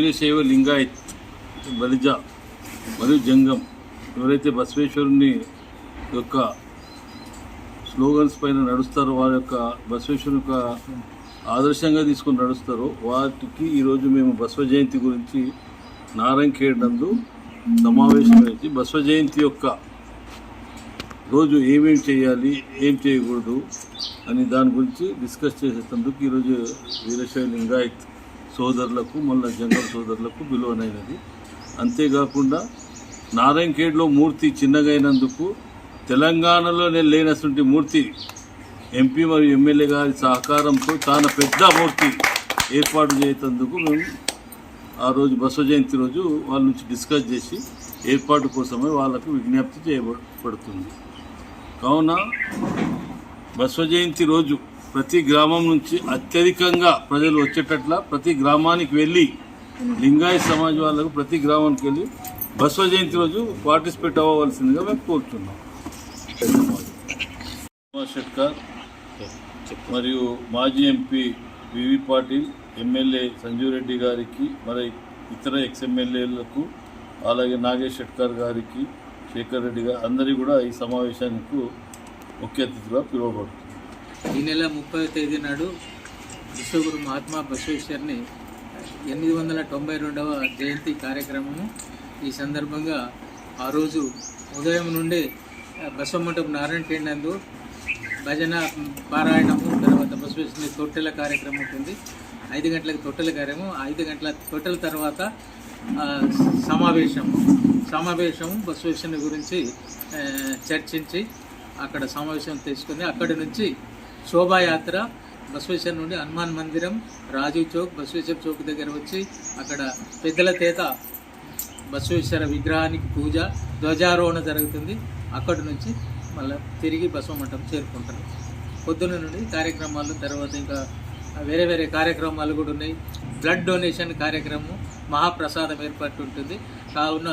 వీరశైవ లింగాయత్ బలిజ మరియు జంగం ఎవరైతే బసవేశ్వరుని యొక్క స్లోగన్స్ పైన నడుస్తారో, వారి యొక్క బసవేశ్వరుని యొక్క ఆదర్శంగా తీసుకొని నడుస్తారో వాటికి ఈరోజు మేము బసవ జయంతి గురించి నారాయణఖేడ్ నందు సమావేశం చేసి బసవ జయంతి యొక్క రోజు ఏమేమి చేయాలి, ఏం చేయకూడదు అని దాని గురించి డిస్కస్ చేసేందుకు ఈరోజు వీరశైవ లింగాయత్ సోదరులకు మళ్ళీ జంగం సోదరులకు పిలువనైనది. అంతేకాకుండా నారాయణఖేడ్లో మూర్తి చిన్నగైనందుకు తెలంగాణలో లేనటువంటి మూర్తి ఎంపీ మరియు ఎమ్మెల్యే గారి సహకారంతో చాలా పెద్ద మూర్తి ఏర్పాటు చేసేందుకు మేము ఆ రోజు బసవ జయంతి రోజు వాళ్ళ నుంచి డిస్కస్ చేసి ఏర్పాటు కోసమే వాళ్ళకు విజ్ఞప్తి చేయబడుతుంది. కావున బసవ జయంతి రోజు ప్రతి గ్రామం నుంచి అత్యధికంగా ప్రజలు వచ్చేటట్ల ప్రతి గ్రామానికి వెళ్ళి లింగాయత్ సమాజ్ వాళ్ళకు ప్రతి గ్రామానికి వెళ్ళి బసవ జయంతి రోజు పార్టిసిపేట్ అవ్వవలసిందిగా మేము కోరుతున్నాం. షెట్కార్ మరియు మాజీ ఎంపీ వివి పాటిల్, ఎమ్మెల్యే సంజీవ్ రెడ్డి గారికి, మరి ఇతర ఎక్స్ఎమ్మెల్యేలకు, అలాగే నాగేష్ షెట్కార్ గారికి, శేఖర్ రెడ్డి గారు అందరికీ కూడా ఈ సమావేశానికి ముఖ్య అతిథిగా పిలువబడుతుంది. ఈ నెల 30వ తేదీ నాడు విశ్వగురు మహాత్మా బసవేశ్వరుని 892వ జయంతి కార్యక్రమము. ఈ సందర్భంగా ఆ రోజు ఉదయం నుండి బసవమంటపం నారాయణఖేడ్ నందు భజన పారాయణము, తర్వాత బసవేశ్వరుని తొట్టెల కార్యక్రమం ఉంటుంది. 5 గంటలకు తొట్టెల కార్యక్రమం, 5 గంటల తొట్టెల తర్వాత సమావేశము బసవేశ్వరుని గురించి చర్చించి అక్కడ సమావేశం తీసుకుని అక్కడి నుంచి శోభాయాత్ర బసవేశ్వర్ నుండి హనుమాన్ మందిరం, రాజీవ్ చౌక్, బసవేశ్వర చౌక్ దగ్గర వచ్చి అక్కడ పెద్దల చేత బసవేశ్వర విగ్రహానికి పూజ, ధ్వజారోహణ జరుగుతుంది. అక్కడి నుంచి మళ్ళీ తిరిగి బసవమంటపం చేరుకుంటారు. పొద్దున్న నుండి కార్యక్రమాలు, తర్వాత ఇంకా వేరే వేరే కార్యక్రమాలు కూడా ఉన్నాయి. బ్లడ్ డొనేషన్ కార్యక్రమం, మహాప్రసాదం ఏర్పాటు ఉంటుంది. కావున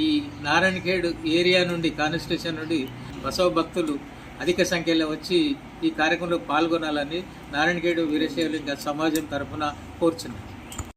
ఈ నారాయణఖేడ్ ఏరియా నుండి, కాన్స్టిట్యూషన్ నుండి బసవ భక్తులు అధిక సంఖ్యలో వచ్చి ఈ కార్యక్రమంలో పాల్గొనాలని నారాయణఖేడ్ వీరశైవ లింగ సమాజం తరఫున కోరుచున్నాను.